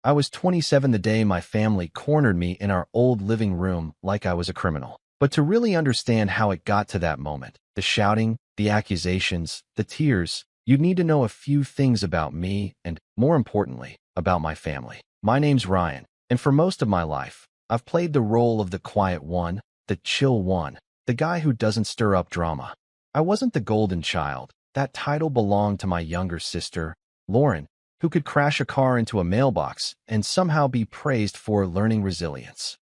I was 27 the day my family cornered me in our old living room like I was a criminal. But to really understand how it got to that moment, the shouting, the accusations, the tears, you'd need to know a few things about me and, more importantly, about my family. My name's Ryan, and for most of my life, I've played the role of the quiet one, the chill one, the guy who doesn't stir up drama. I wasn't the golden child. That title belonged to my younger sister, Lauren, who could crash a car into a mailbox and somehow be praised for learning resilience.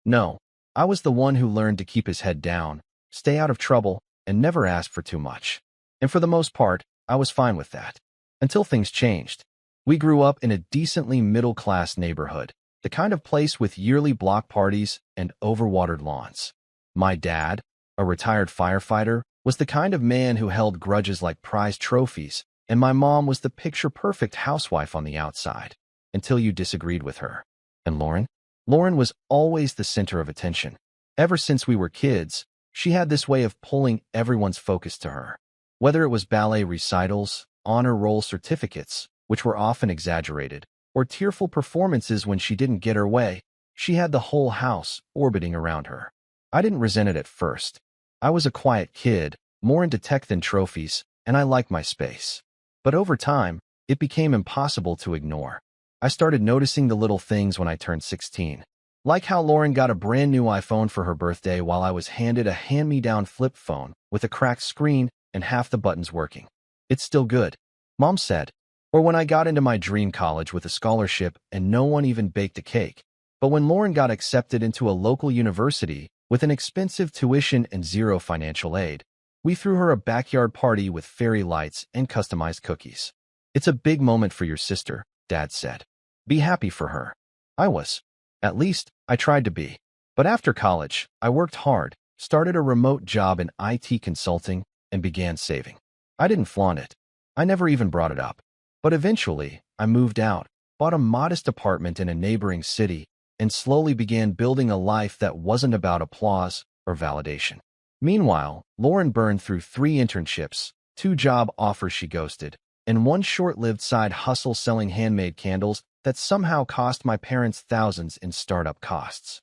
No, I was the one who learned to keep his head down, stay out of trouble, and never ask for too much. And for the most part, I was fine with that. Until things changed. We grew up in a decently middle-class neighborhood, the kind of place with yearly block parties and overwatered lawns. My dad, a retired firefighter, was the kind of man who held grudges like prized trophies, and my mom was the picture-perfect housewife on the outside, until you disagreed with her. And Lauren? Lauren was always the center of attention. Ever since we were kids, she had this way of pulling everyone's focus to her. Whether it was ballet recitals, honor roll certificates, which were often exaggerated, or tearful performances when she didn't get her way, she had the whole house orbiting around her. I didn't resent it at first. I was a quiet kid, more into tech than trophies, and I liked my space. But over time, it became impossible to ignore. I started noticing the little things when I turned 16. Like how Lauren got a brand new iPhone for her birthday while I was handed a hand-me-down flip phone with a cracked screen and half the buttons working. It's still good, Mom said. Or when I got into my dream college with a scholarship and no one even baked a cake. But when Lauren got accepted into a local university with an expensive tuition and zero financial aid, we threw her a backyard party with fairy lights and customized cookies. It's a big moment for your sister, Dad said. Be happy for her. I was. At least, I tried to be. But after college, I worked hard, started a remote job in IT consulting, and began saving. I didn't flaunt it. I never even brought it up. But eventually, I moved out, bought a modest apartment in a neighboring city, and slowly began building a life that wasn't about applause or validation. Meanwhile, Lauren burned through 3 internships, 2 job offers she ghosted, and 1 short-lived side hustle selling handmade candles that somehow cost my parents thousands in startup costs.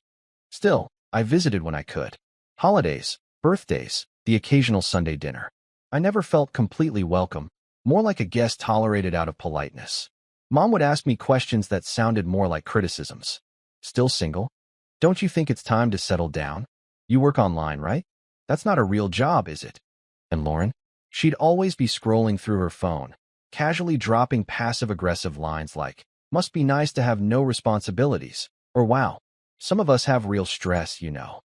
Still, I visited when I could. Holidays, birthdays, the occasional Sunday dinner. I never felt completely welcome, more like a guest tolerated out of politeness. Mom would ask me questions that sounded more like criticisms. Still single? Don't you think it's time to settle down? You work online, right? That's not a real job, is it? And Lauren? She'd always be scrolling through her phone, casually dropping passive-aggressive lines like, must be nice to have no responsibilities, or wow, some of us have real stress, you know.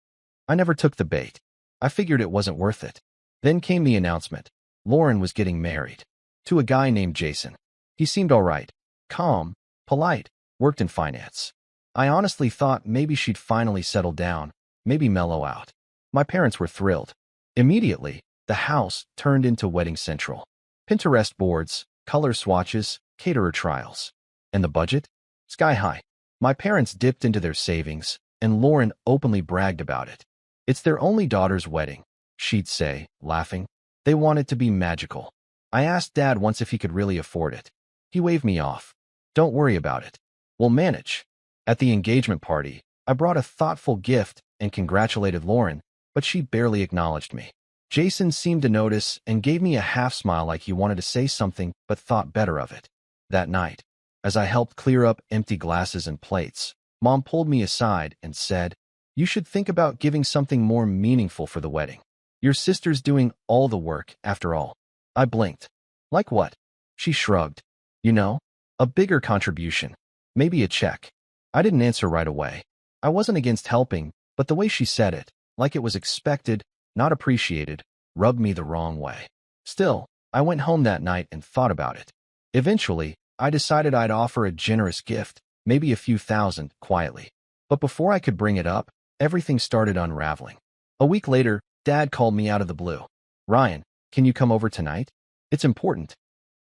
I never took the bait. I figured it wasn't worth it. Then came the announcement. Lauren was getting married. To a guy named Jason. He seemed all right, calm, polite, worked in finance. I honestly thought maybe she'd finally settle down, maybe mellow out. My parents were thrilled. Immediately, the house turned into Wedding Central. Pinterest boards, color swatches, caterer trials. And the budget? Sky high. My parents dipped into their savings, and Lauren openly bragged about it. It's their only daughter's wedding, she'd say, laughing. They want it to be magical. I asked Dad once if he could really afford it. He waved me off. Don't worry about it. We'll manage. At the engagement party, I brought a thoughtful gift and congratulated Lauren, but she barely acknowledged me. Jason seemed to notice and gave me a half smile like he wanted to say something but thought better of it. That night, as I helped clear up empty glasses and plates, Mom pulled me aside and said, "You should think about giving something more meaningful for the wedding. Your sister's doing all the work, after all." I blinked. Like what? She shrugged. You know, a bigger contribution. Maybe a check. I didn't answer right away. I wasn't against helping, but the way she said it, like it was expected, not appreciated, rubbed me the wrong way. Still, I went home that night and thought about it. Eventually, I decided I'd offer a generous gift, maybe a few thousand, quietly. But before I could bring it up, everything started unraveling. A week later, Dad called me out of the blue. "Ryan, can you come over tonight? It's important."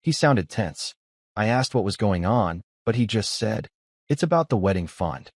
He sounded tense. I asked what was going on, but he just said, "It's about the wedding fund."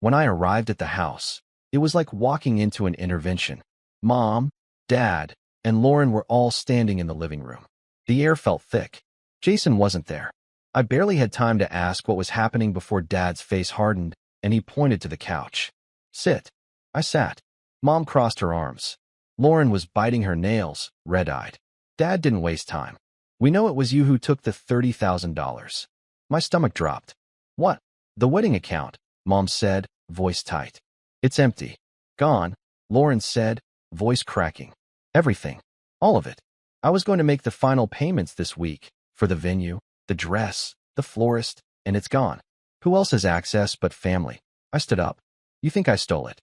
When I arrived at the house, it was like walking into an intervention. Mom, Dad, and Lauren were all standing in the living room. The air felt thick. Jason wasn't there. I barely had time to ask what was happening before Dad's face hardened, and he pointed to the couch. Sit. I sat. Mom crossed her arms. Lauren was biting her nails, red-eyed. Dad didn't waste time. We know it was you who took the $30,000. My stomach dropped. What? The wedding account, Mom said, voice tight. It's empty. Gone, Lauren said, voice cracking. Everything. All of it. I was going to make the final payments this week, for the venue, the dress, the florist, and it's gone. Who else has access but family? I stood up. You think I stole it?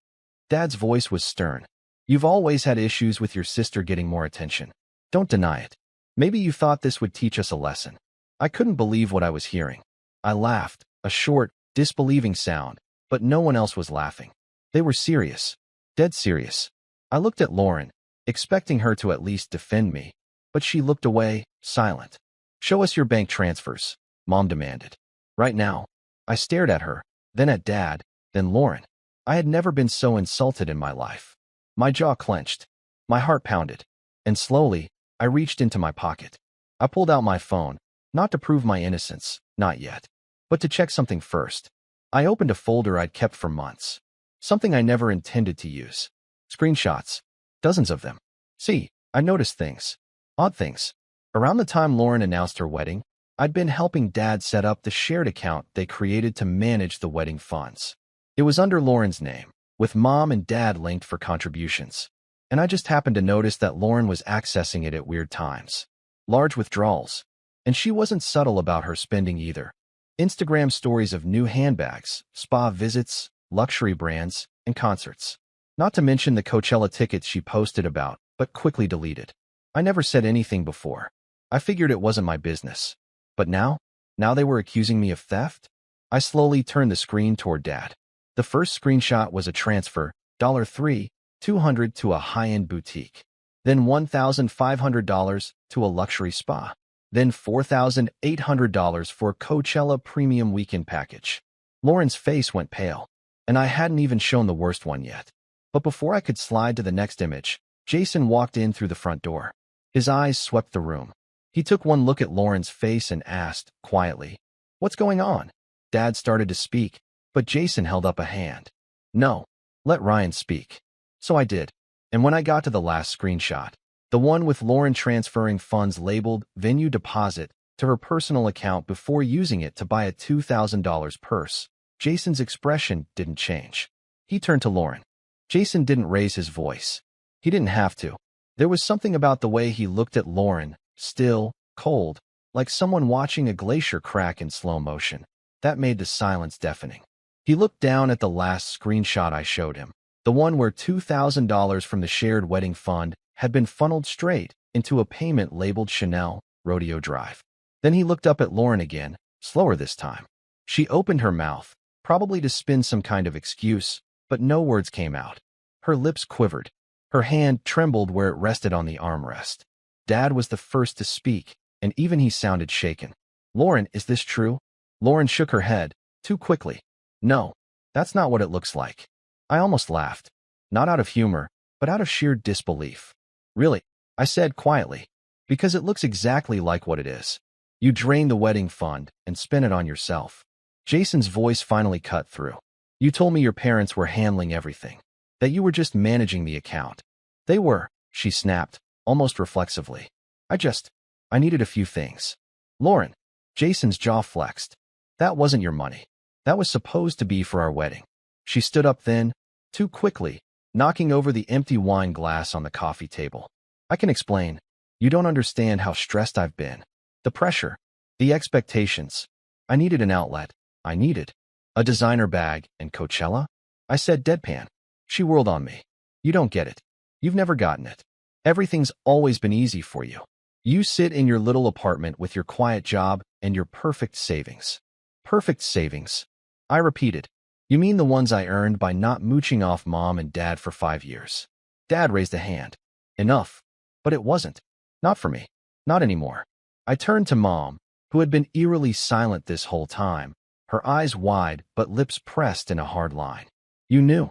Dad's voice was stern. You've always had issues with your sister getting more attention. Don't deny it. Maybe you thought this would teach us a lesson. I couldn't believe what I was hearing. I laughed, a short, disbelieving sound, but no one else was laughing. They were serious. Dead serious. I looked at Lauren, expecting her to at least defend me, but she looked away, silent. Show us your bank transfers, Mom demanded. Right now. I stared at her, then at Dad, then Lauren. I had never been so insulted in my life. My jaw clenched. My heart pounded. And slowly, I reached into my pocket. I pulled out my phone, not to prove my innocence, not yet, but to check something first. I opened a folder I'd kept for months. Something I never intended to use. Screenshots. Dozens of them. See, I noticed things. Odd things. Around the time Lauren announced her wedding, I'd been helping Dad set up the shared account they created to manage the wedding funds. It was under Lauren's name, with Mom and Dad linked for contributions. And I just happened to notice that Lauren was accessing it at weird times. Large withdrawals. And she wasn't subtle about her spending either. Instagram stories of new handbags, spa visits, luxury brands, and concerts. Not to mention the Coachella tickets she posted about, but quickly deleted. I never said anything before. I figured it wasn't my business. But now they were accusing me of theft? I slowly turned the screen toward Dad. The first screenshot was a transfer, $3,200 to a high-end boutique. Then $1,500 to a luxury spa. Then $4,800 for Coachella Premium Weekend Package. Lauren's face went pale, and I hadn't even shown the worst one yet. But before I could slide to the next image, Jason walked in through the front door. His eyes swept the room. He took one look at Lauren's face and asked, quietly, "What's going on?" Dad started to speak, but Jason held up a hand. "No, let Ryan speak." So I did. And when I got to the last screenshot, the one with Lauren transferring funds labeled venue deposit to her personal account before using it to buy a $2,000 purse, Jason's expression didn't change. He turned to Lauren. Jason didn't raise his voice. He didn't have to. There was something about the way he looked at Lauren, still, cold, like someone watching a glacier crack in slow motion, that made the silence deafening. He looked down at the last screenshot I showed him, the one where $2,000 from the shared wedding fund had been funneled straight into a payment labeled Chanel, Rodeo Drive. Then he looked up at Lauren again, slower this time. She opened her mouth, probably to spin some kind of excuse, but no words came out. Her lips quivered. Her hand trembled where it rested on the armrest. Dad was the first to speak, and even he sounded shaken. "Lauren, is this true?" Lauren shook her head, too quickly. "No, that's not what it looks like." I almost laughed. Not out of humor, but out of sheer disbelief. "Really?" I said quietly. "Because it looks exactly like what it is. You drained the wedding fund and spent it on yourself." Jason's voice finally cut through. "You told me your parents were handling everything, that you were just managing the account." "They were," she snapped, almost reflexively. I needed a few things." "Lauren." Jason's jaw flexed. "That wasn't your money. That was supposed to be for our wedding." She stood up then, too quickly, knocking over the empty wine glass on the coffee table. "I can explain. You don't understand how stressed I've been. The pressure, the expectations. I needed an outlet. I needed a designer bag and Coachella?" I said deadpan. She whirled on me. "You don't get it. You've never gotten it. Everything's always been easy for you. You sit in your little apartment with your quiet job and your perfect savings." "Perfect savings?" I repeated. "You mean the ones I earned by not mooching off Mom and Dad for 5 years?" Dad raised a hand. "Enough." But it wasn't. Not for me. Not anymore. I turned to Mom, who had been eerily silent this whole time, her eyes wide but lips pressed in a hard line. "You knew,"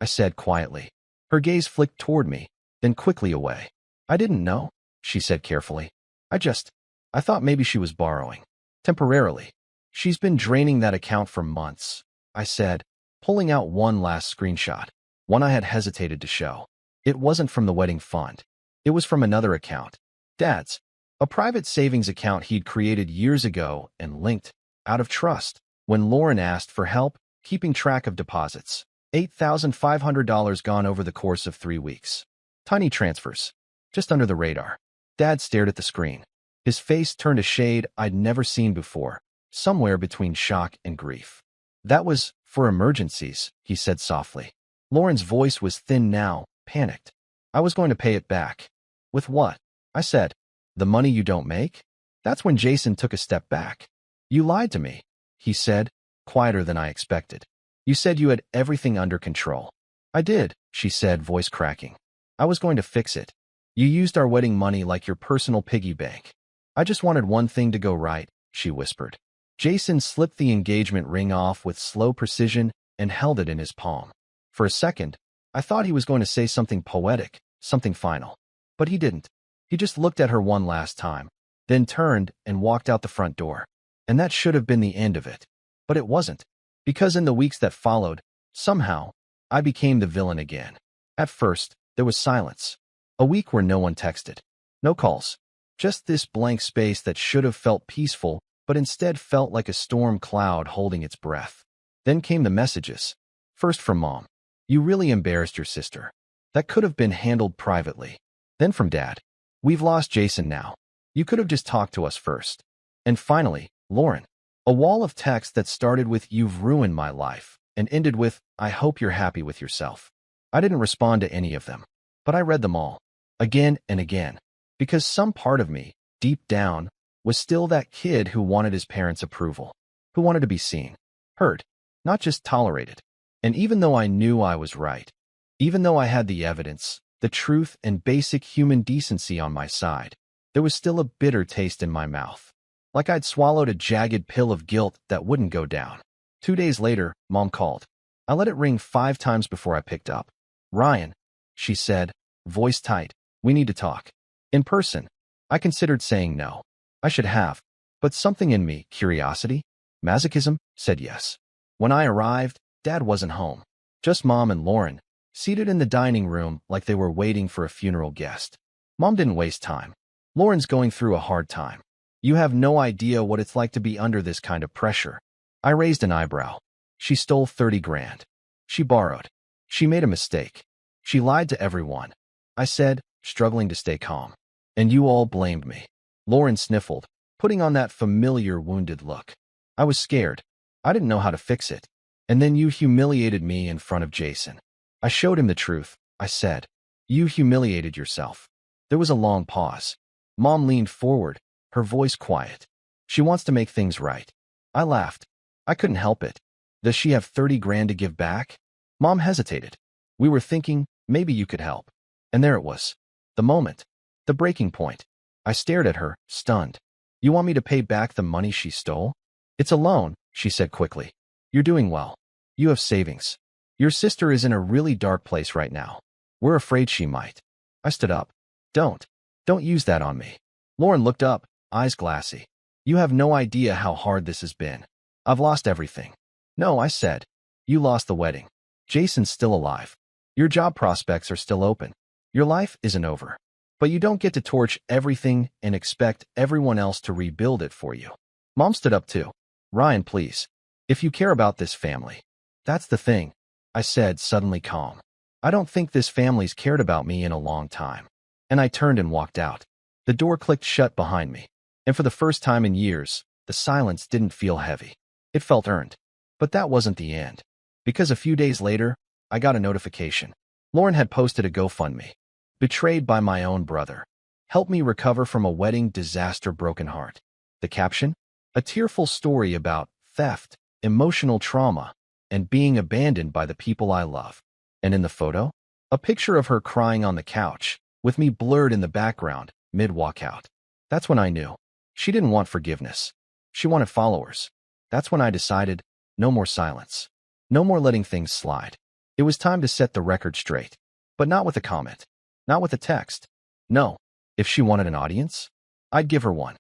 I said quietly. Her gaze flicked toward me, then quickly away. "I didn't know," she said carefully. I thought maybe she was borrowing. Temporarily. She's been draining that account for months, I said, pulling out one last screenshot, one I had hesitated to show. It wasn't from the wedding fund. It was from another account. Dad's. A private savings account he'd created years ago and linked, out of trust, when Lauren asked for help keeping track of deposits. $8,500 gone over the course of 3 weeks. Tiny transfers. Just under the radar. Dad stared at the screen. His face turned a shade I'd never seen before, somewhere between shock and grief. That was for emergencies, he said softly. Lauren's voice was thin now, panicked. I was going to pay it back. With what? I said. The money you don't make? That's when Jason took a step back. You lied to me, he said, quieter than I expected. You said you had everything under control. I did, she said, voice cracking. I was going to fix it. You used our wedding money like your personal piggy bank. I just wanted one thing to go right, she whispered. Jason slipped the engagement ring off with slow precision and held it in his palm. For a second, I thought he was going to say something poetic, something final. But he didn't. He just looked at her one last time, then turned and walked out the front door. And that should have been the end of it. But it wasn't. Because in the weeks that followed, somehow, I became the villain again. At first, there was silence. A week where no one texted. No calls. Just this blank space that should have felt peaceful, but instead felt like a storm cloud holding its breath. Then came the messages. First from Mom. You really embarrassed your sister. That could have been handled privately. Then from Dad. We've lost Jason now. You could have just talked to us first. And finally, Lauren. A wall of text that started with "You've ruined my life" and ended with "I hope you're happy with yourself." I didn't respond to any of them, but I read them all, again and again, because some part of me, deep down, was still that kid who wanted his parents' approval, who wanted to be seen, heard, not just tolerated. And even though I knew I was right, even though I had the evidence, the truth, and basic human decency on my side, there was still a bitter taste in my mouth. Like I'd swallowed a jagged pill of guilt that wouldn't go down. 2 days later, Mom called. I let it ring 5 times before I picked up. Ryan, she said, voice tight, we need to talk. In person. I considered saying no. I should have. But something in me, curiosity, masochism, said yes. When I arrived, Dad wasn't home. Just Mom and Lauren, seated in the dining room like they were waiting for a funeral guest. Mom didn't waste time. Lauren's going through a hard time. You have no idea what it's like to be under this kind of pressure. I raised an eyebrow. She stole 30 grand. She borrowed. She made a mistake. She lied to everyone. I said, struggling to stay calm. And you all blamed me. Lauren sniffled, putting on that familiar wounded look. I was scared. I didn't know how to fix it. And then you humiliated me in front of Jason. I showed him the truth. I said, you humiliated yourself. There was a long pause. Mom leaned forward, her voice quiet. She wants to make things right. I laughed. I couldn't help it. Does she have 30 grand to give back? Mom hesitated. We were thinking, maybe you could help. And there it was. The moment. The breaking point. I stared at her, stunned. You want me to pay back the money she stole? It's a loan, she said quickly. You're doing well. You have savings. Your sister is in a really dark place right now. We're afraid she might. I stood up. Don't use that on me. Lauren looked up, eyes glassy. You have no idea how hard this has been. I've lost everything. No, I said. You lost the wedding. Jason's still alive. Your job prospects are still open. Your life isn't over. But you don't get to torch everything and expect everyone else to rebuild it for you. Mom stood up too. Ryan, please. If you care about this family. That's the thing, I said, suddenly calm. I don't think this family's cared about me in a long time. And I turned and walked out. The door clicked shut behind me. And for the first time in years, the silence didn't feel heavy. It felt earned. But that wasn't the end. Because a few days later, I got a notification. Lauren had posted a GoFundMe. Betrayed by my own brother. Help me recover from a wedding disaster, broken heart. The caption? A tearful story about theft, emotional trauma, and being abandoned by the people I love. And in the photo? A picture of her crying on the couch, with me blurred in the background, mid-walkout. That's when I knew. She didn't want forgiveness. She wanted followers. That's when I decided, no more silence. No more letting things slide. It was time to set the record straight. But not with a comment. Not with a text. No. If she wanted an audience, I'd give her one.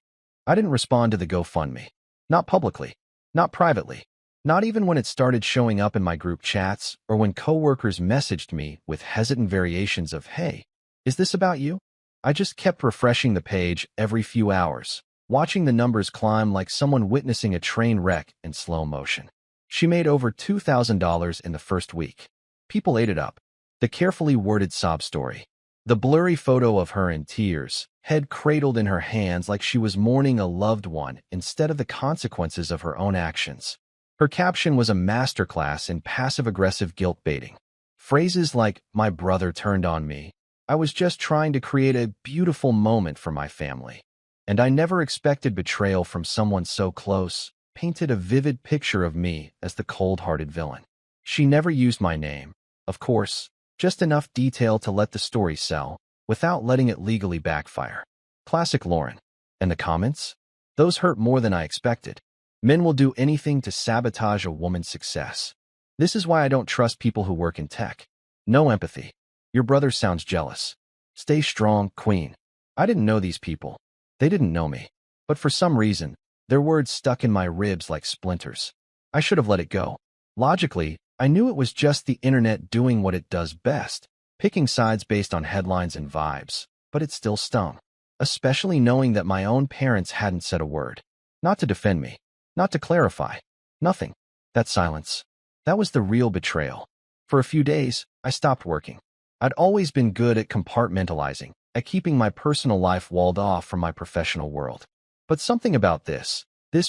I didn't respond to the GoFundMe. Not publicly. Not privately. Not even when it started showing up in my group chats or when coworkers messaged me with hesitant variations of, "Hey, is this about you?" I just kept refreshing the page every few hours, watching the numbers climb like someone witnessing a train wreck in slow motion. She made over $2,000 in the first week. People ate it up. The carefully worded sob story. The blurry photo of her in tears, head cradled in her hands like she was mourning a loved one instead of the consequences of her own actions. Her caption was a masterclass in passive-aggressive guilt-baiting. Phrases like, "My brother turned on me. I was just trying to create a beautiful moment for my family. And I never expected betrayal from someone so close," painted a vivid picture of me as the cold-hearted villain. She never used my name, of course, just enough detail to let the story sell, without letting it legally backfire. Classic Lauren. And the comments? Those hurt more than I expected. Men will do anything to sabotage a woman's success. This is why I don't trust people who work in tech. No empathy. Your brother sounds jealous. Stay strong, queen. I didn't know these people. They didn't know me. But for some reason, their words stuck in my ribs like splinters. I should have let it go. Logically, I knew it was just the internet doing what it does best, picking sides based on headlines and vibes, but it still stung. Especially knowing that my own parents hadn't said a word. Not to defend me. Not to clarify. Nothing. That silence. That was the real betrayal. For a few days, I stopped working. I'd always been good at compartmentalizing, at keeping my personal life walled off from my professional world. But something about this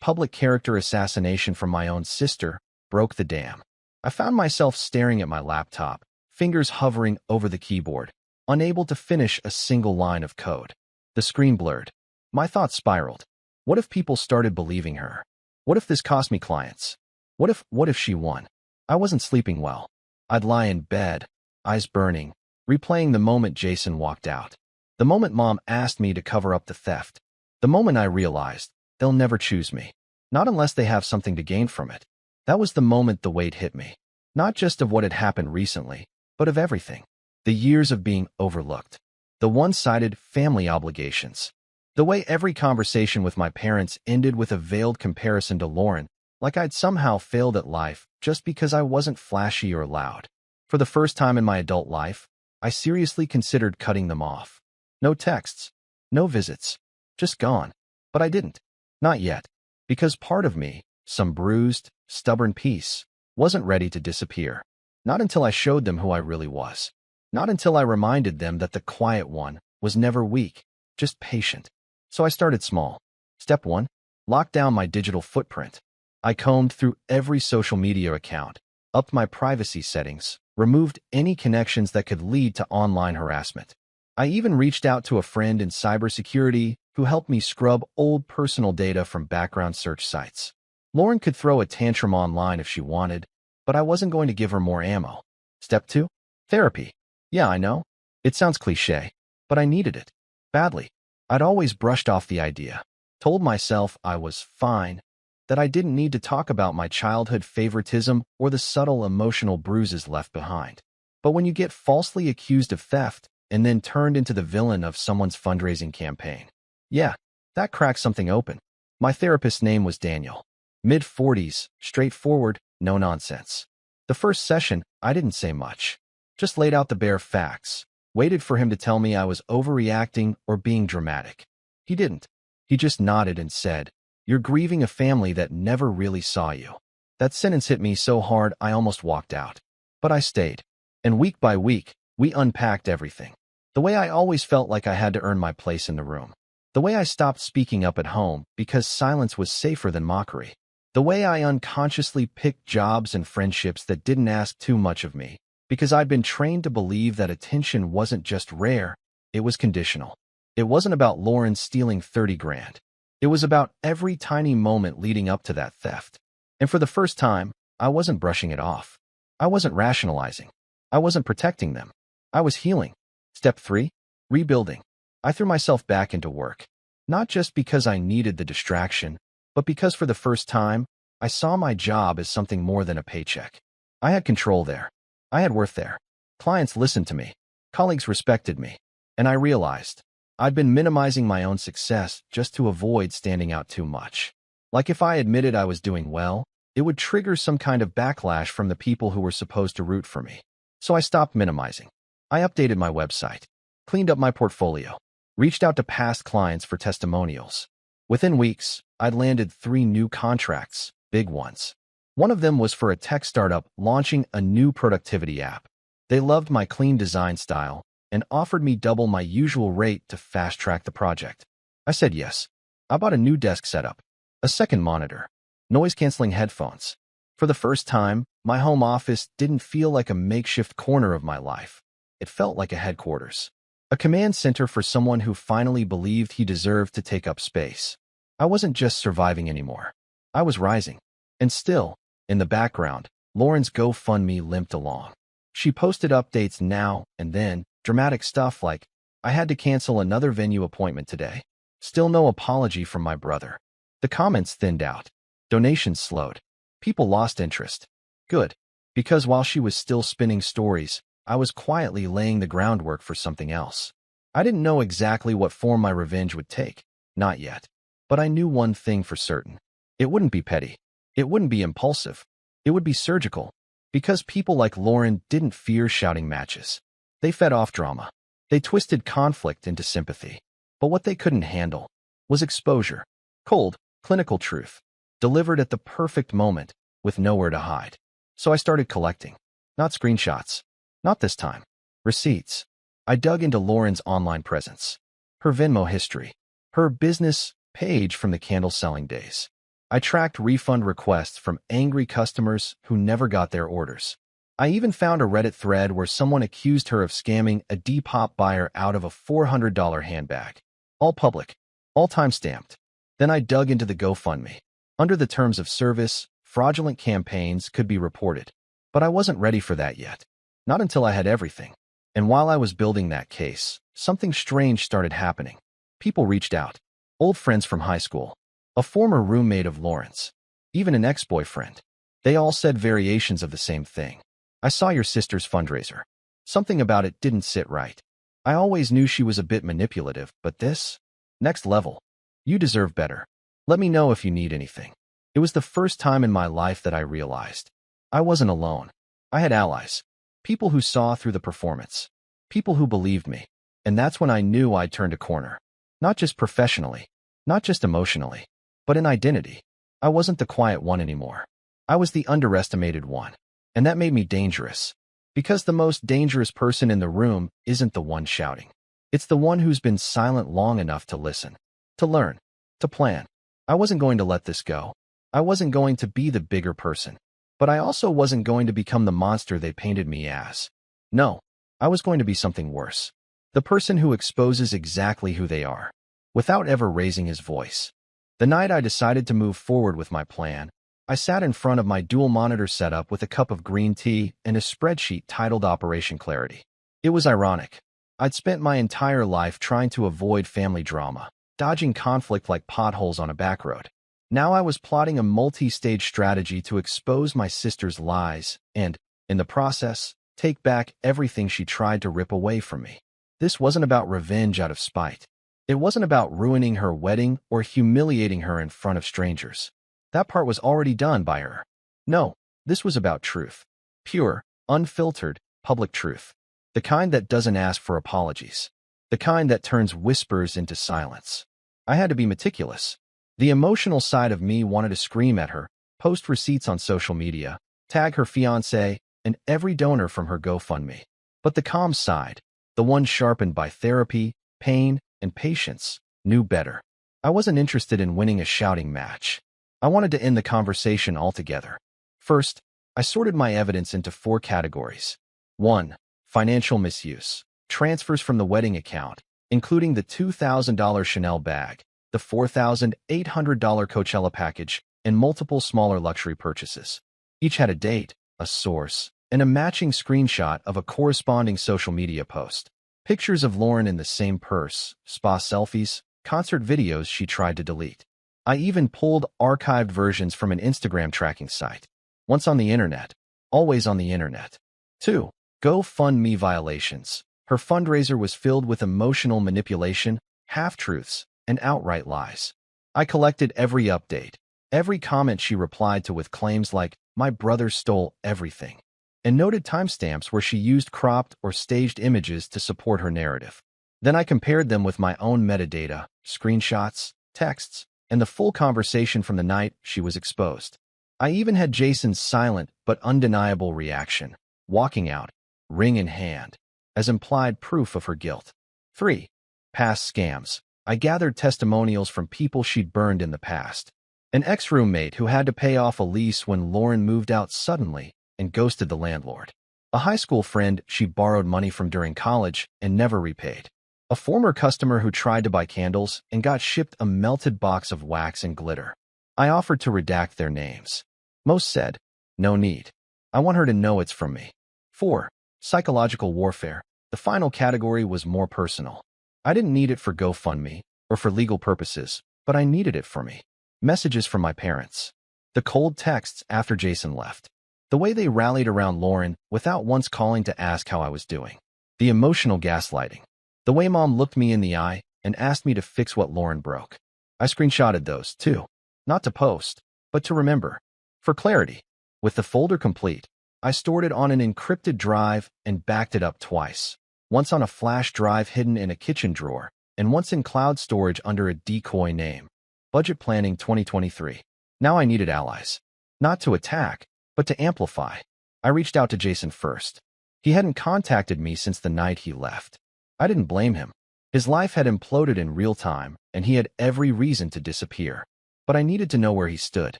public character assassination from my own sister, broke the dam. I found myself staring at my laptop, fingers hovering over the keyboard, unable to finish a single line of code. The screen blurred. My thoughts spiraled. What if people started believing her? What if this cost me clients? What if she won? I wasn't sleeping well. I'd lie in bed, eyes burning, replaying the moment Jason walked out. The moment Mom asked me to cover up the theft. The moment I realized they'll never choose me. Not unless they have something to gain from it. That was the moment the weight hit me. Not just of what had happened recently, but of everything. The years of being overlooked. The one-sided family obligations. The way every conversation with my parents ended with a veiled comparison to Lauren, like I'd somehow failed at life just because I wasn't flashy or loud. For the first time in my adult life, I seriously considered cutting them off. No texts. No visits. Just gone. But I didn't. Not yet. Because part of me, some bruised, stubborn piece, wasn't ready to disappear. Not until I showed them who I really was. Not until I reminded them that the quiet one was never weak, just patient. So I started small. Step 1. Lock down my digital footprint. I combed through every social media account, upped my privacy settings, removed any connections that could lead to online harassment. I even reached out to a friend in cybersecurity who helped me scrub old personal data from background search sites. Lauren could throw a tantrum online if she wanted, but I wasn't going to give her more ammo. Step 2. Therapy. Yeah, I know. It sounds cliché, but I needed it. Badly. I'd always brushed off the idea, told myself I was fine, that I didn't need to talk about my childhood favoritism or the subtle emotional bruises left behind. But when you get falsely accused of theft and then turned into the villain of someone's fundraising campaign, yeah, that cracked something open. My therapist's name was Daniel. Mid-40s, straightforward, no nonsense. The first session, I didn't say much. Just laid out the bare facts. Waited for him to tell me I was overreacting or being dramatic. He didn't. He just nodded and said, "You're grieving a family that never really saw you." That sentence hit me so hard I almost walked out. But I stayed. And week by week, we unpacked everything. The way I always felt like I had to earn my place in the room. The way I stopped speaking up at home because silence was safer than mockery. The way I unconsciously picked jobs and friendships that didn't ask too much of me, because I'd been trained to believe that attention wasn't just rare, it was conditional. It wasn't about Lauren stealing 30 grand. It was about every tiny moment leading up to that theft. And for the first time, I wasn't brushing it off. I wasn't rationalizing. I wasn't protecting them. I was healing. Step 3. Rebuilding. I threw myself back into work. Not just because I needed the distraction, but because for the first time, I saw my job as something more than a paycheck. I had control there. I had worth there. Clients listened to me. Colleagues respected me. And I realized I'd been minimizing my own success just to avoid standing out too much. Like if I admitted I was doing well, it would trigger some kind of backlash from the people who were supposed to root for me. So I stopped minimizing. I updated my website, cleaned up my portfolio, reached out to past clients for testimonials. Within weeks, I'd landed 3 new contracts, big ones. One of them was for a tech startup launching a new productivity app. They loved my clean design style and offered me double my usual rate to fast-track the project. I said yes. I bought a new desk setup, a second monitor, noise-canceling headphones. For the first time, my home office didn't feel like a makeshift corner of my life. It felt like a headquarters, a command center for someone who finally believed he deserved to take up space. I wasn't just surviving anymore. I was rising. And still, in the background, Lauren's GoFundMe limped along. She posted updates now and then, dramatic stuff like, "I had to cancel another venue appointment today." Still no apology from my brother. The comments thinned out. Donations slowed. People lost interest. Good. Because while she was still spinning stories, I was quietly laying the groundwork for something else. I didn't know exactly what form my revenge would take. Not yet. But I knew one thing for certain. It wouldn't be petty. It wouldn't be impulsive. It would be surgical. Because people like Lauren didn't fear shouting matches. They fed off drama. They twisted conflict into sympathy. But what they couldn't handle was exposure. Cold, clinical truth. Delivered at the perfect moment, with nowhere to hide. So I started collecting. Not screenshots. Not this time. Receipts. I dug into Lauren's online presence. Her Venmo history. Her business page from the candle-selling days. I tracked refund requests from angry customers who never got their orders. I even found a Reddit thread where someone accused her of scamming a Depop buyer out of a $400 handbag. All public. All time-stamped. Then I dug into the GoFundMe. Under the terms of service, fraudulent campaigns could be reported. But I wasn't ready for that yet. Not until I had everything. And while I was building that case, something strange started happening. People reached out. Old friends from high school. A former roommate of Lauren's. Even an ex-boyfriend. They all said variations of the same thing. "I saw your sister's fundraiser. Something about it didn't sit right. I always knew she was a bit manipulative, but this? Next level. You deserve better. Let me know if you need anything." It was the first time in my life that I realized I wasn't alone. I had allies. People who saw through the performance. People who believed me. And that's when I knew I'd turned a corner. Not just professionally. Not just emotionally. But in identity. I wasn't the quiet one anymore. I was the underestimated one. And that made me dangerous. Because the most dangerous person in the room isn't the one shouting. It's the one who's been silent long enough to listen. To learn. To plan. I wasn't going to let this go. I wasn't going to be the bigger person. But I also wasn't going to become the monster they painted me as. No, I was going to be something worse. The person who exposes exactly who they are, without ever raising his voice. The night I decided to move forward with my plan, I sat in front of my dual monitor setup with a cup of green tea and a spreadsheet titled Operation Clarity. It was ironic. I'd spent my entire life trying to avoid family drama, dodging conflict like potholes on a back road. Now I was plotting a multi-stage strategy to expose my sister's lies and, in the process, take back everything she tried to rip away from me. This wasn't about revenge out of spite. It wasn't about ruining her wedding or humiliating her in front of strangers. That part was already done by her. No, this was about truth. Pure, unfiltered, public truth. The kind that doesn't ask for apologies. The kind that turns whispers into silence. I had to be meticulous. The emotional side of me wanted to scream at her, post receipts on social media, tag her fiancé, and every donor from her GoFundMe. But the calm side, the one sharpened by therapy, pain, and patience, knew better. I wasn't interested in winning a shouting match. I wanted to end the conversation altogether. First, I sorted my evidence into 4 categories. 1. Financial misuse. Transfers from the wedding account, including the $2,000 Chanel bag, the $4,800 Coachella package, and multiple smaller luxury purchases. Each had a date, a source, and a matching screenshot of a corresponding social media post. Pictures of Lauren in the same purse, spa selfies, concert videos she tried to delete. I even pulled archived versions from an Instagram tracking site. Once on the internet, always on the internet. 2. GoFundMe violations. Her fundraiser was filled with emotional manipulation, half-truths, and outright lies. I collected every update, Every comment she replied to with claims like, "My brother stole everything," and noted timestamps where she used cropped or staged images to support her narrative. Then I compared them with my own metadata, screenshots, texts, and the full conversation from the night she was exposed. I even had Jason's silent but undeniable reaction, walking out, ring in hand, as implied proof of her guilt. 3. Past scams. I gathered testimonials from people she'd burned in the past. An ex-roommate who had to pay off a lease when Lauren moved out suddenly and ghosted the landlord. A high school friend she borrowed money from during college and never repaid. A former customer who tried to buy candles and got shipped a melted box of wax and glitter. I offered to redact their names. Most said, "No need. I want her to know it's from me." 4. Psychological warfare. The final category was more personal. I didn't need it for GoFundMe or for legal purposes, but I needed it for me. Messages from my parents. The cold texts after Jason left. The way they rallied around Lauren without once calling to ask how I was doing. The emotional gaslighting. The way Mom looked me in the eye and asked me to fix what Lauren broke. I screenshotted those, too. Not to post, but to remember. For clarity. With the folder complete, I stored it on an encrypted drive and backed it up twice. Once on a flash drive hidden in a kitchen drawer, and once in cloud storage under a decoy name. Budget Planning 2023. Now I needed allies. Not to attack, but to amplify. I reached out to Jason first. He hadn't contacted me since the night he left. I didn't blame him. His life had imploded in real time, and he had every reason to disappear. But I needed to know where he stood.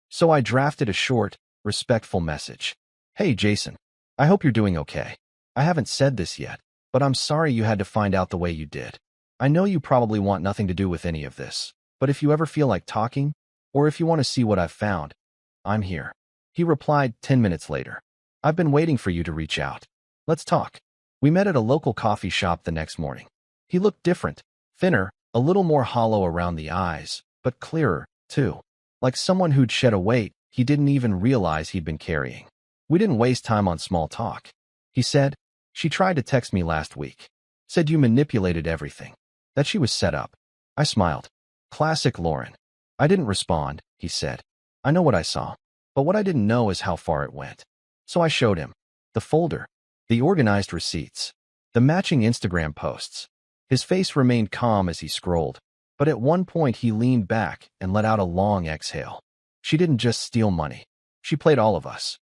So I drafted a short, respectful message. "Hey, Jason. I hope you're doing okay. I haven't said this yet, but I'm sorry you had to find out the way you did. I know you probably want nothing to do with any of this, but if you ever feel like talking, or if you want to see what I've found, I'm here." He replied 10 minutes later. "I've been waiting for you to reach out. Let's talk." We met at a local coffee shop the next morning. He looked different, thinner, a little more hollow around the eyes, but clearer, too. Like someone who'd shed a weight he didn't even realize he'd been carrying. We didn't waste time on small talk. He said, "She tried to text me last week. Said you manipulated everything. That she was set up." I smiled. Classic Lauren. I didn't respond, he said. "I know what I saw, but what I didn't know is how far it went." So I showed him. The folder. The organized receipts. The matching Instagram posts. His face remained calm as he scrolled, but at one point he leaned back and let out a long exhale. "She didn't just steal money. She played all of us."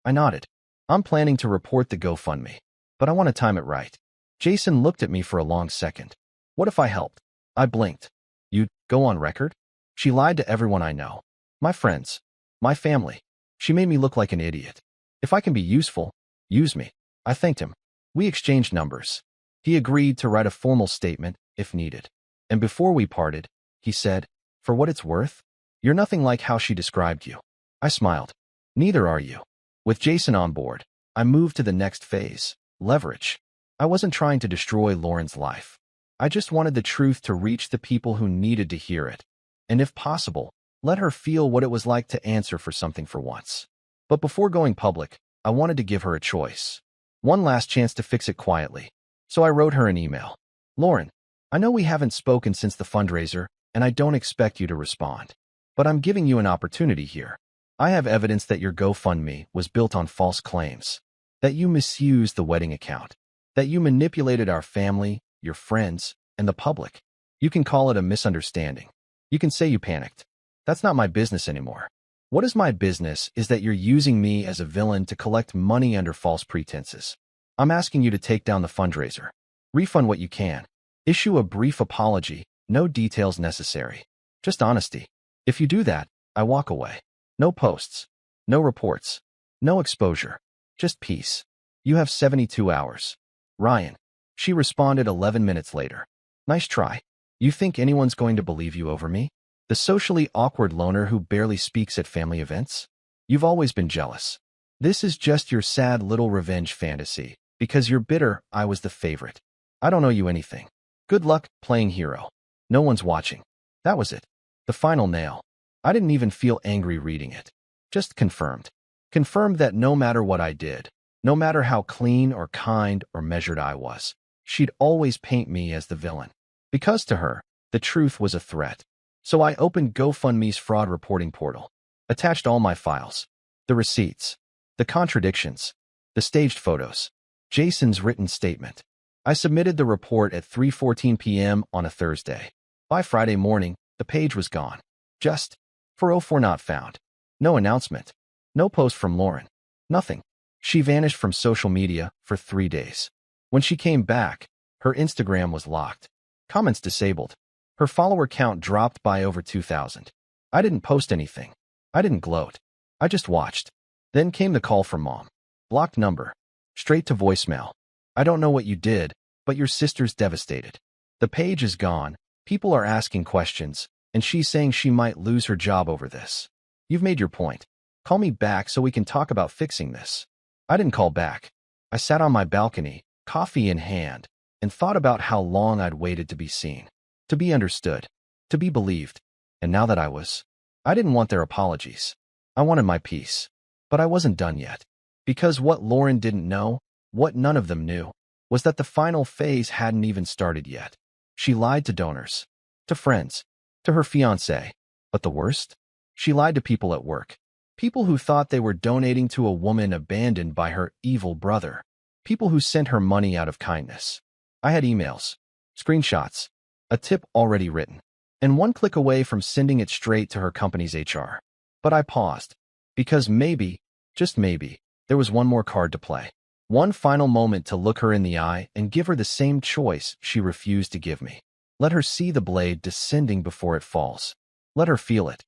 I nodded. "I'm planning to report the GoFundMe, but I want to time it right." Jason looked at me for a long second. "What if I helped?" I blinked. "You'd go on record?" "She lied to everyone I know. My friends. My family. She made me look like an idiot. If I can be useful, use me." I thanked him. We exchanged numbers. He agreed to write a formal statement if needed. And before we parted, he said, "For what it's worth, you're nothing like how she described you." I smiled. "Neither are you." With Jason on board, I moved to the next phase, leverage. I wasn't trying to destroy Lauren's life. I just wanted the truth to reach the people who needed to hear it. And if possible, let her feel what it was like to answer for something for once. But before going public, I wanted to give her a choice. One last chance to fix it quietly. So I wrote her an email. "Lauren, I know we haven't spoken since the fundraiser, and I don't expect you to respond. But I'm giving you an opportunity here. I have evidence that your GoFundMe was built on false claims, that you misused the wedding account, that you manipulated our family, your friends, and the public. You can call it a misunderstanding. You can say you panicked. That's not my business anymore. What is my business is that you're using me as a villain to collect money under false pretenses. I'm asking you to take down the fundraiser. Refund what you can. Issue a brief apology, no details necessary. Just honesty. If you do that, I walk away. No posts. No reports. No exposure. Just peace. You have 72 hours. Ryan." She responded 11 minutes later. "Nice try. You think anyone's going to believe you over me? The socially awkward loner who barely speaks at family events? You've always been jealous. This is just your sad little revenge fantasy, because you're bitter I was the favorite. I don't owe you anything. Good luck playing hero. No one's watching." That was it. The final nail. I didn't even feel angry reading it. Just confirmed. Confirmed that no matter what I did, no matter how clean or kind or measured I was, she'd always paint me as the villain. Because to her, the truth was a threat. So I opened GoFundMe's fraud reporting portal, attached all my files, the receipts, the contradictions, the staged photos, Jason's written statement. I submitted the report at 3:14 p.m. on a Thursday. By Friday morning, the page was gone. Just 404 not found. No announcement. No post from Lauren. Nothing. She vanished from social media for 3 days. When she came back, her Instagram was locked. Comments disabled. Her follower count dropped by over 2,000. I didn't post anything. I didn't gloat. I just watched. Then came the call from Mom. Blocked number. Straight to voicemail. I don't know what you did, but your sister's devastated. The page is gone. People are asking questions, and she's saying she might lose her job over this. You've made your point. Call me back so we can talk about fixing this. I didn't call back. I sat on my balcony, coffee in hand, and thought about how long I'd waited to be seen, to be understood, to be believed. And now that I didn't want their apologies. I wanted my peace. But I wasn't done yet. Because what Lauren didn't know, what none of them knew, was that the final phase hadn't even started yet. She lied to donors, to friends, to her fiancé. But the worst? She lied to people at work. People who thought they were donating to a woman abandoned by her evil brother. People who sent her money out of kindness. I had emails, screenshots, a tip already written, and one click away from sending it straight to her company's HR. But I paused, because maybe, just maybe, there was one more card to play. One final moment to look her in the eye and give her the same choice she refused to give me. Let her see the blade descending before it falls. Let her feel it.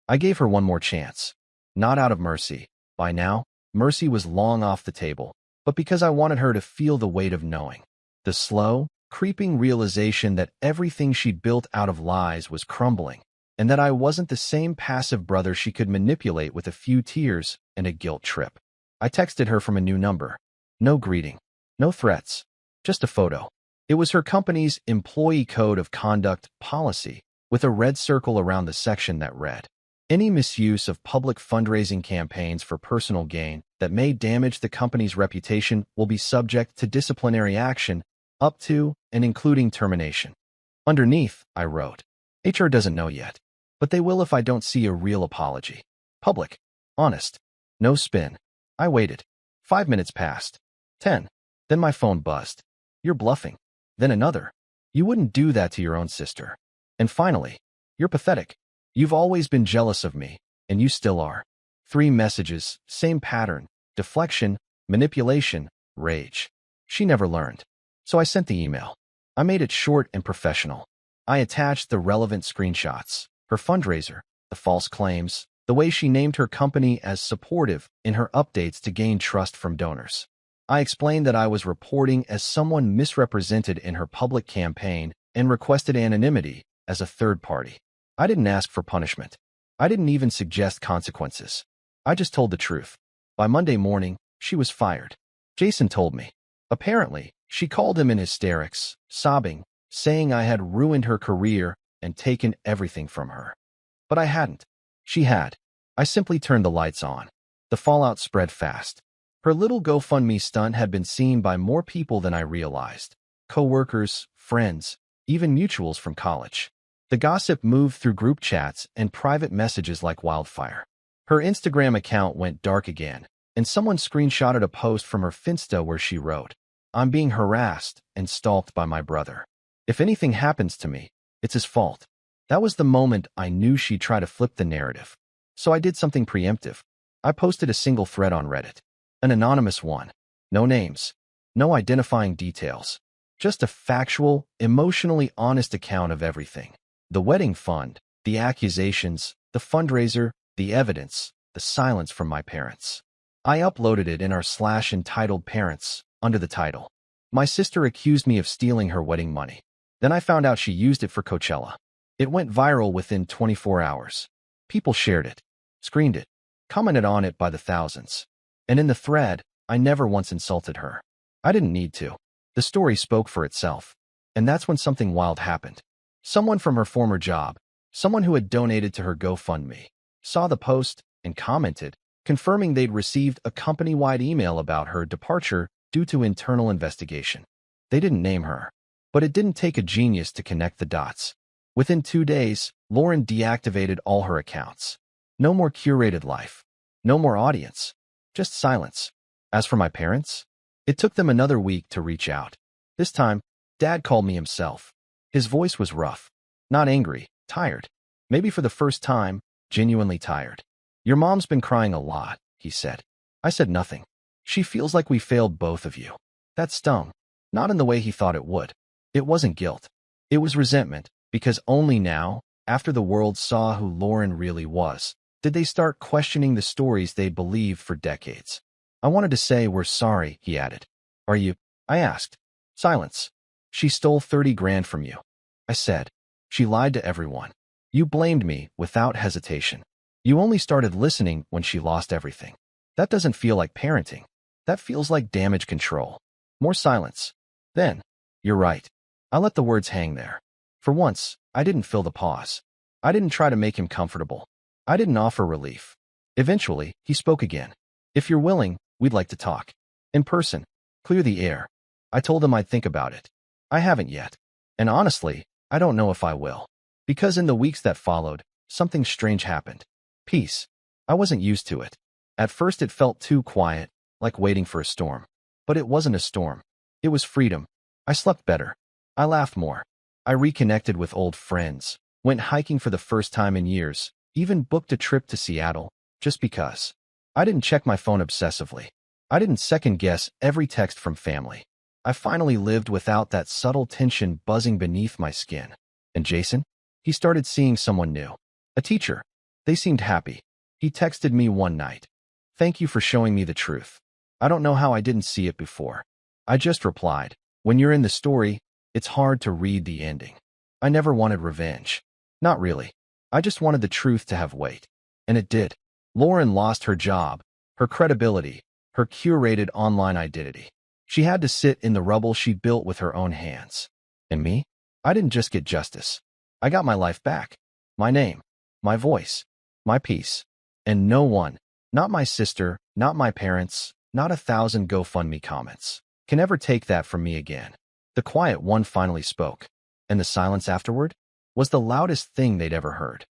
I gave her one more chance. Not out of mercy. By now, mercy was long off the table, but because I wanted her to feel the weight of knowing. The slow, creeping realization that everything she'd built out of lies was crumbling, and that I wasn't the same passive brother she could manipulate with a few tears and a guilt trip. I texted her from a new number. No greeting. No threats. Just a photo. It was her company's employee code of conduct policy, with a red circle around the section that read, "Any misuse of public fundraising campaigns for personal gain that may damage the company's reputation will be subject to disciplinary action up to and including termination." Underneath, I wrote, "HR doesn't know yet, but they will if I don't see a real apology. Public. Honest. No spin." I waited. 5 minutes passed. 10. Then my phone buzzed. "You're bluffing." Then another. "You wouldn't do that to your own sister." And finally, "You're pathetic. You've always been jealous of me, and you still are." 3 messages, same pattern, deflection, manipulation, rage. She never learned. So I sent the email. I made it short and professional. I attached the relevant screenshots, her fundraiser, the false claims, the way she named her company as supportive in her updates to gain trust from donors. I explained that I was reporting as someone misrepresented in her public campaign and requested anonymity as a third party. I didn't ask for punishment. I didn't even suggest consequences. I just told the truth. By Monday morning, she was fired. Jason told me. Apparently, she called him in hysterics, sobbing, saying I had ruined her career and taken everything from her. But I hadn't. She had. I simply turned the lights on. The fallout spread fast. Her little GoFundMe stunt had been seen by more people than I realized. Co-workers, friends, even mutuals from college. The gossip moved through group chats and private messages like wildfire. Her Instagram account went dark again, and someone screenshotted a post from her Finsta where she wrote, "I'm being harassed and stalked by my brother. If anything happens to me, it's his fault." That was the moment I knew she'd try to flip the narrative. So I did something preemptive. I posted a single thread on Reddit. An anonymous one. No names. No identifying details. Just a factual, emotionally honest account of everything. The wedding fund, the accusations, the fundraiser, the evidence, the silence from my parents. I uploaded it in our / entitled parents, under the title. My sister accused me of stealing her wedding money. Then I found out she used it for Coachella. It went viral within 24 hours. People shared it, screened it, commented on it by the thousands. And in the thread, I never once insulted her. I didn't need to. The story spoke for itself. And that's when something wild happened. Someone from her former job, someone who had donated to her GoFundMe, saw the post and commented, confirming they'd received a company-wide email about her departure due to internal investigation. They didn't name her, but it didn't take a genius to connect the dots. Within 2 days, Lauren deactivated all her accounts. No more curated life. No more audience. Just silence. As for my parents, it took them another week to reach out. This time, Dad called me himself. His voice was rough. Not angry, tired. Maybe for the first time, genuinely tired. Your mom's been crying a lot, he said. I said nothing. She feels like we failed both of you. That stung. Not in the way he thought it would. It wasn't guilt. It was resentment, because only now, after the world saw who Lauren really was, did they start questioning the stories they'd believed for decades. I wanted to say we're sorry, he added. Are you? I asked. Silence. She stole 30 grand from you. I said. She lied to everyone. You blamed me without hesitation. You only started listening when she lost everything. That doesn't feel like parenting. That feels like damage control. More silence. Then, you're right. I let the words hang there. For once, I didn't fill the pause. I didn't try to make him comfortable. I didn't offer relief. Eventually, he spoke again. If you're willing, we'd like to talk. In person. Clear the air. I told him I'd think about it. I haven't yet. And honestly, I don't know if I will. Because in the weeks that followed, something strange happened. Peace. I wasn't used to it. At first it felt too quiet, like waiting for a storm. But it wasn't a storm. It was freedom. I slept better. I laughed more. I reconnected with old friends, went hiking for the first time in years, even booked a trip to Seattle, just because. I didn't check my phone obsessively. I didn't second-guess every text from family. I finally lived without that subtle tension buzzing beneath my skin. And Jason? He started seeing someone new. A teacher. They seemed happy. He texted me one night. Thank you for showing me the truth. I don't know how I didn't see it before. I just replied. When you're in the story, it's hard to read the ending. I never wanted revenge. Not really. I just wanted the truth to have weight. And it did. Lauren lost her job, her credibility, her curated online identity. She had to sit in the rubble she built with her own hands. And me? I didn't just get justice. I got my life back. My name. My voice. My peace. And no one, not my sister, not my parents, not 1,000 GoFundMe comments, can ever take that from me again. The quiet one finally spoke. And the silence afterward was the loudest thing they'd ever heard.